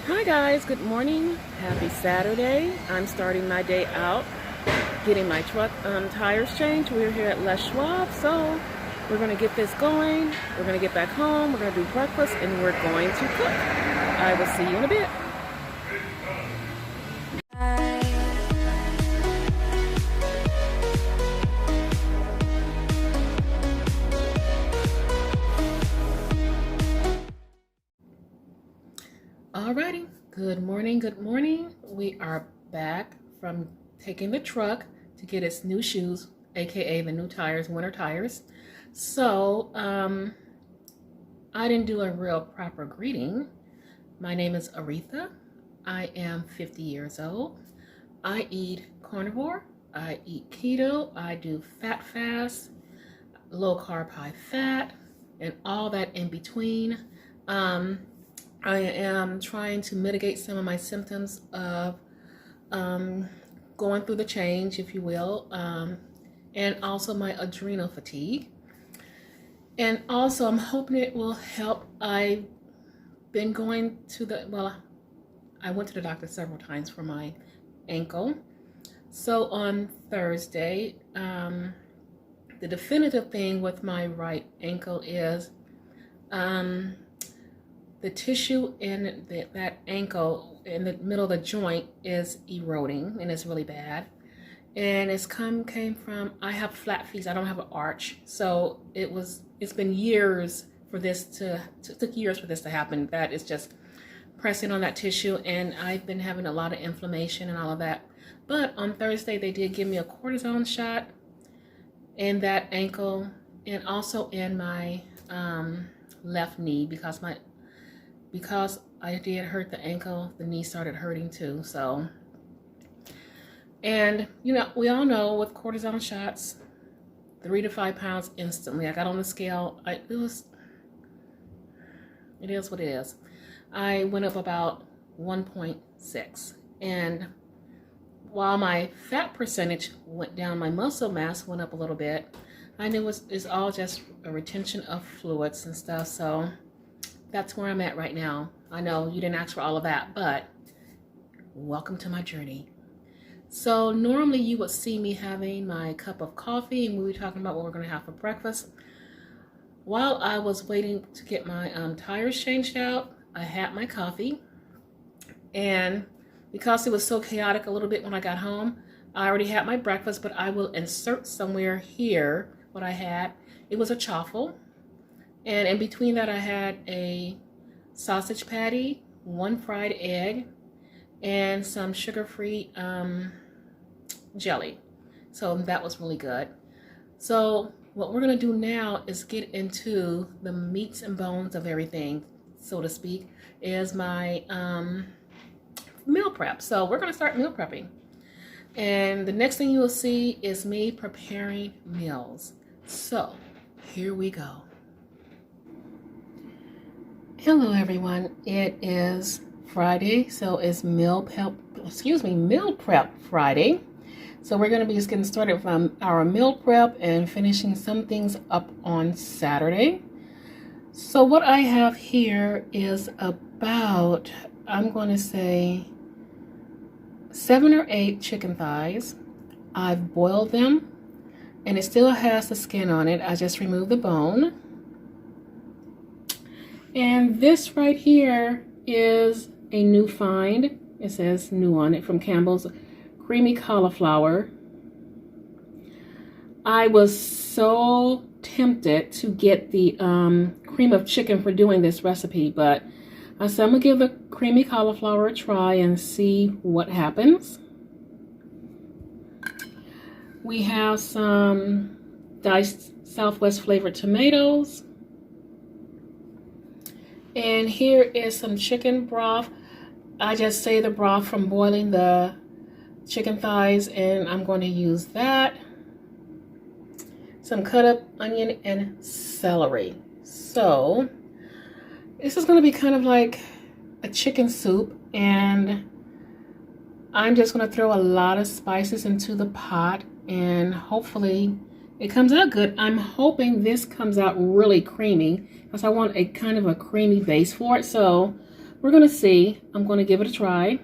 Hi guys, good morning. Happy Saturday. I'm starting my day out getting my truck tires changed. We're here at Les Schwab, so we're going to get this going. We're going to get back home. We're going to do breakfast and we're going to cook. I will see you in a bit. Alrighty, good morning, good morning. We are back from taking the truck to get its new shoes, aka the new tires, winter tires. So, I didn't do a real proper greeting. My name is Aretha. I am 50 years old. I eat carnivore. I eat keto. I do fat fast, low carb, high fat, and all that in between. I am trying to mitigate some of my symptoms of going through the change, if you will, and also my adrenal fatigue. And also I'm hoping it will help. I've been going to I went to the doctor several times for my ankle. So on Thursday, the definitive thing with my right ankle is the tissue in that ankle in the middle of the joint is eroding and it's really bad. And came from, I have flat feet, I don't have an arch. So it's been years for this took years for this to happen. That is just pressing on that tissue, and I've been having a lot of inflammation and all of that. But on Thursday, they did give me a cortisone shot in that ankle and also in my left knee because I did hurt the ankle, the knee started hurting too. So, and you know, we all know with cortisone shots, 3 to 5 pounds instantly. I got on the scale. It is what it is. I went up about 1.6, and while my fat percentage went down, my muscle mass went up a little bit. I knew it's all just a retention of fluids and stuff. So that's where I'm at right now. I know you didn't ask for all of that, but welcome to my journey. So normally you would see me having my cup of coffee and we were talking about what we're going to have for breakfast. While I was waiting to get my tires changed out, I had my coffee, and because it was so chaotic a little bit when I got home, I already had my breakfast, but I will insert somewhere here what I had. It was a chaffle. And in between that, I had a sausage patty, 1 fried egg, and some sugar-free jelly. So that was really good. So what we're going to do now is get into the meats and bones of everything, so to speak, is my meal prep. So we're going to start meal prepping. And the next thing you will see is me preparing meals. So here we go. Hello everyone, it is Friday, so it's meal prep Friday. So we're going to be just getting started from our meal prep and finishing some things up on Saturday. So what I have here is about, I'm going to say 7 or 8 chicken thighs. I've boiled them and it still has the skin on it. I just removed the bone. And this right here is a new find. It says new on it from Campbell's creamy cauliflower. I was so tempted to get the cream of chicken for doing this recipe, but I said I'm gonna give the creamy cauliflower a try and see what happens. We have some diced Southwest flavored tomatoes. And here is some chicken broth. I just saved the broth from boiling the chicken thighs, and I'm going to use that. Some cut up onion and celery. So this is going to be kind of like a chicken soup, and I'm just going to throw a lot of spices into the pot, and hopefully it comes out good. I'm hoping this comes out really creamy because I want a kind of a creamy base for it. So we're going to see. I'm going to give it a try,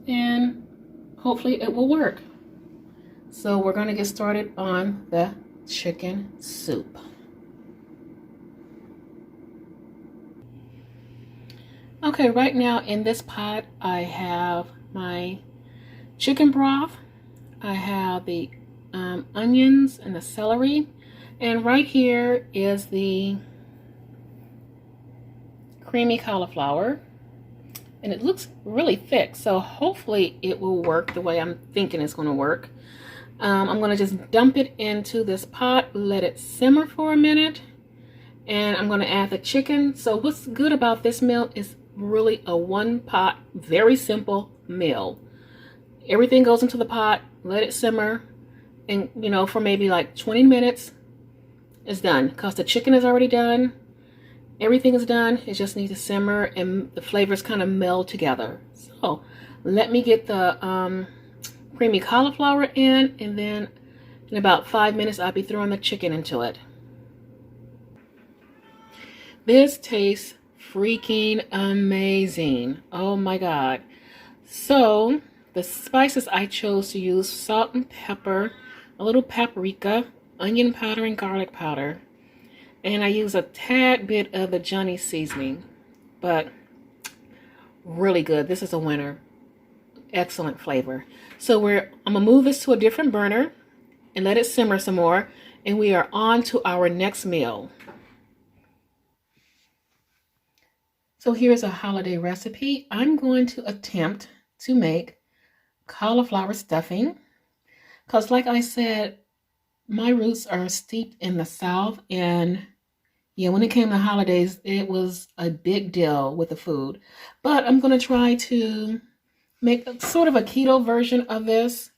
and hopefully it will work. So we're going to get started on the chicken soup. Okay, right now in this pot, I have my chicken broth. I have the onions and the celery. And right here is the creamy cauliflower. And it looks really thick, so hopefully it will work the way I'm thinking it's going to work. I'm going to just dump it into this pot, let it simmer for a minute, and I'm going to add the chicken. So what's good about this meal is really a one pot, very simple meal. Everything goes into the pot, let it simmer, and you know, for maybe like 20 minutes, it's done because the chicken is already done. Everything is done. It just needs to simmer and the flavors kind of meld together. So let me get the creamy cauliflower in, and then in about 5 minutes I'll be throwing the chicken into it. This tastes freaking amazing. Oh my God. So the spices I chose to use: salt and pepper, a little paprika, onion powder, and garlic powder. And I use a tad bit of the Johnny seasoning, but really good. This is a winner. Excellent flavor. So I'm gonna move this to a different burner and let it simmer some more, and we are on to our next meal. So here's a holiday recipe. I'm going to attempt to make cauliflower stuffing, because like I said, my roots are steeped in the South, and yeah, when it came to holidays, it was a big deal with the food. But I'm going to try to make sort of a keto version of this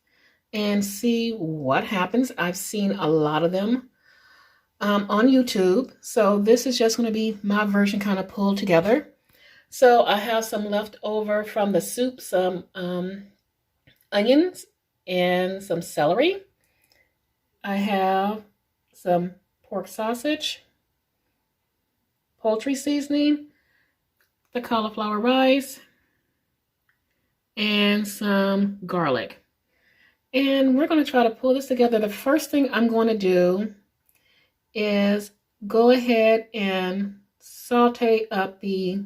and see what happens. I've seen a lot of them on YouTube. So this is just going to be my version kind of pulled together. So I have some left over from the soup, some onions and some celery. I have some pork sausage, poultry seasoning, the cauliflower rice, and some garlic. And we're going to try to pull this together. The first thing I'm going to do is go ahead and saute up the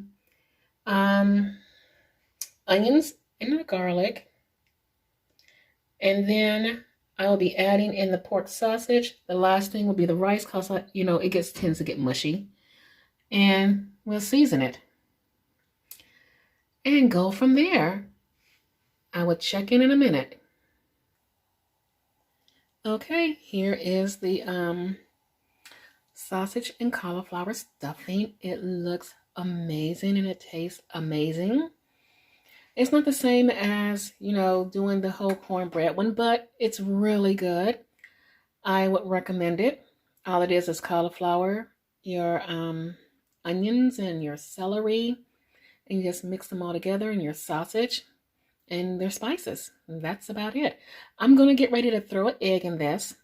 onions and the garlic. And then I'll be adding in the pork sausage. The last thing will be the rice, because it tends to get mushy. And we'll season it and go from there. I will check in a minute. Okay, here is the sausage and cauliflower stuffing. It looks amazing and it tastes amazing. It's not the same as, doing the whole cornbread one, but it's really good. I would recommend it. All it is cauliflower, your onions and your celery, and you just mix them all together, and your sausage and their spices. And that's about it. I'm going to get ready to throw an egg in this,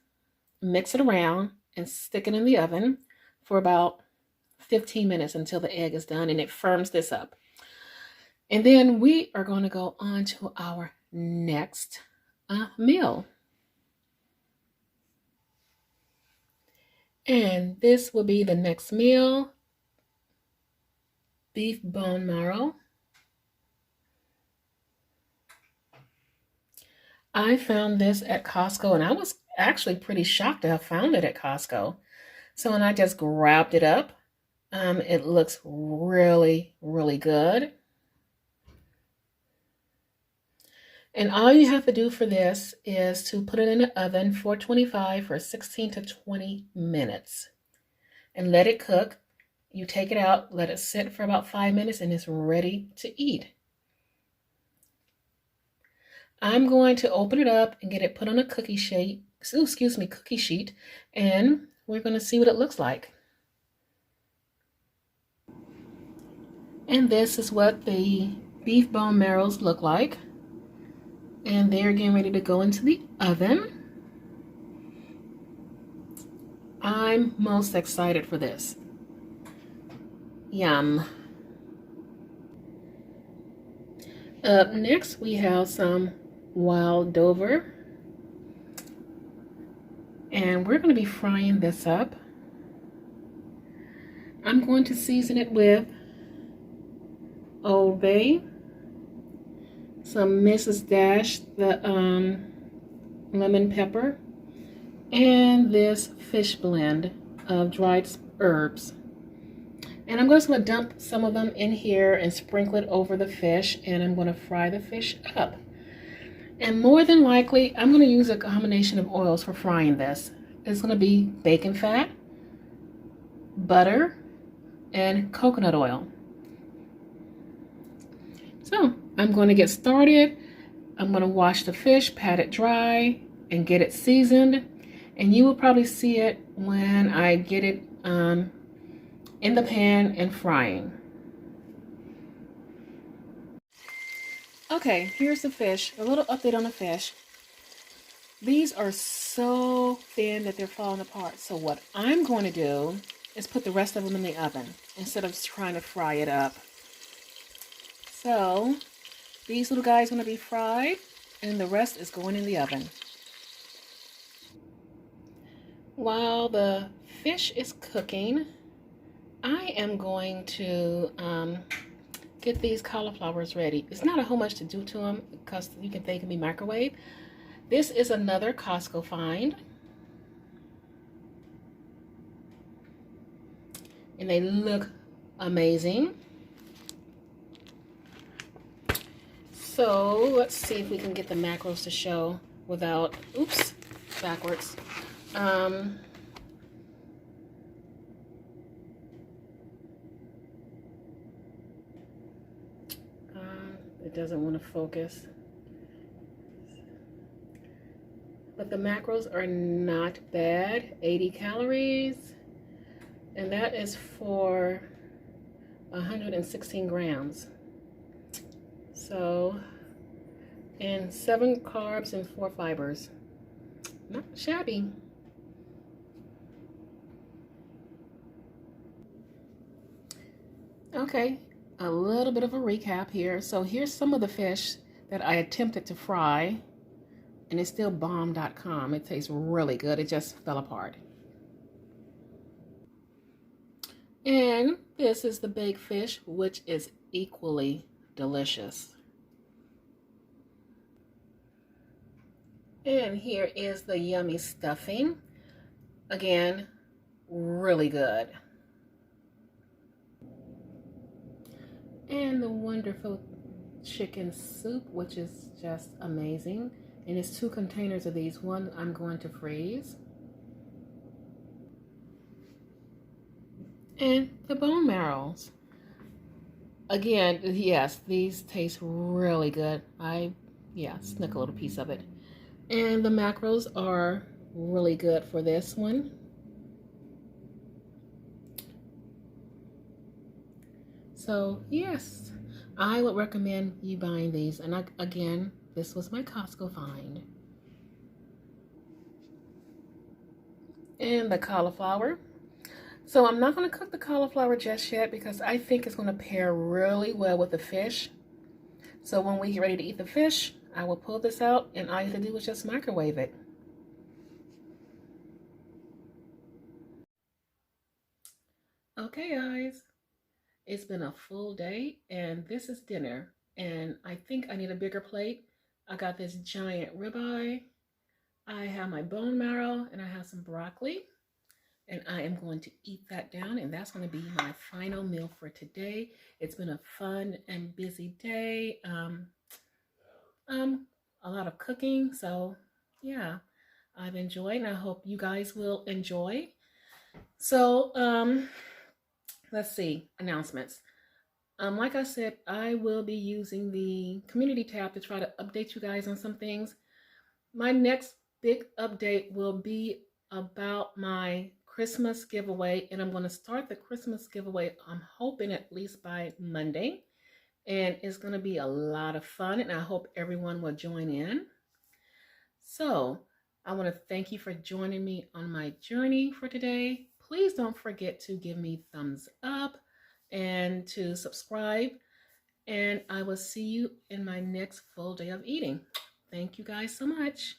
mix it around, and stick it in the oven for about 15 minutes until the egg is done and it firms this up. And then we are going to go on to our next meal. And this will be the next meal: beef bone marrow. I found this at Costco, and I was actually pretty shocked to have found it at Costco. So when I just grabbed it up, it looks really, really good. And all you have to do for this is to put it in the oven 425 for 16 to 20 minutes and let it cook. You take it out, let it sit for about 5 minutes, and it's ready to eat. I'm going to open it up and get it put on a cookie sheet, and we're going to see what it looks like. And this is what the beef bone marrows look like. And they're getting ready to go into the oven. I'm most excited for this. Yum. Up next, we have some wild Dover, and we're going to be frying this up. I'm going to season it with Old Bay, some Mrs. Dash, the lemon pepper, and this fish blend of dried herbs. And I'm just going to dump some of them in here and sprinkle it over the fish, and I'm going to fry the fish up. And more than likely, I'm going to use a combination of oils for frying this. It's going to be bacon fat, butter, and coconut oil. So I'm going to get started. I'm going to wash the fish, pat it dry, and get it seasoned. And you will probably see it when I get it in the pan and frying. Okay, here's the fish. A little update on the fish. These are so thin that they're falling apart. So what I'm going to do is put the rest of them in the oven instead of trying to fry it up. So these little guys are going to be fried and the rest is going in the oven. While the fish is cooking, I am going to get these cauliflowers ready. It's not a whole much to do to them because they can be microwaved. This is another Costco find. And they look amazing. So let's see if we can get the macros to show without, oops, backwards. It doesn't want to focus. But the macros are not bad. 80 calories. And that is for 116 grams. So, and 7 carbs and 4 fibers. Not shabby. Okay, a little bit of a recap here. So here's some of the fish that I attempted to fry, and it's still bomb.com. It tastes really good. It just fell apart. And this is the baked fish, which is equally delicious. And here is the yummy stuffing. Again, really good. And the wonderful chicken soup, which is just amazing. And it's 2 containers of these. One I'm going to freeze. And the bone marrows. Again, yes, these taste really good. Snuck a little piece of it. And the macros are really good for this one. So yes, I would recommend you buying these. And again, this was my Costco find. And the cauliflower. So I'm not going to cook the cauliflower just yet because I think it's going to pair really well with the fish. So when we get ready to eat the fish, I will pull this out and all you have to do is just microwave it. Okay guys, it's been a full day and this is dinner. And I think I need a bigger plate. I got this giant ribeye. I have my bone marrow and I have some broccoli. And I am going to eat that down, and that's going to be my final meal for today. It's been a fun and busy day. A lot of cooking, so yeah, I've enjoyed, and I hope you guys will enjoy. So let's see, announcements. Like I said, I will be using the community tab to try to update you guys on some things. My next big update will be about my Christmas giveaway, and I'm going to start the Christmas giveaway, I'm hoping at least by Monday, and it's going to be a lot of fun, and I hope everyone will join in. So I want to thank you for joining me on my journey for today. Please don't forget to give me thumbs up and to subscribe And I will see you in my next full day of eating. Thank you guys so much.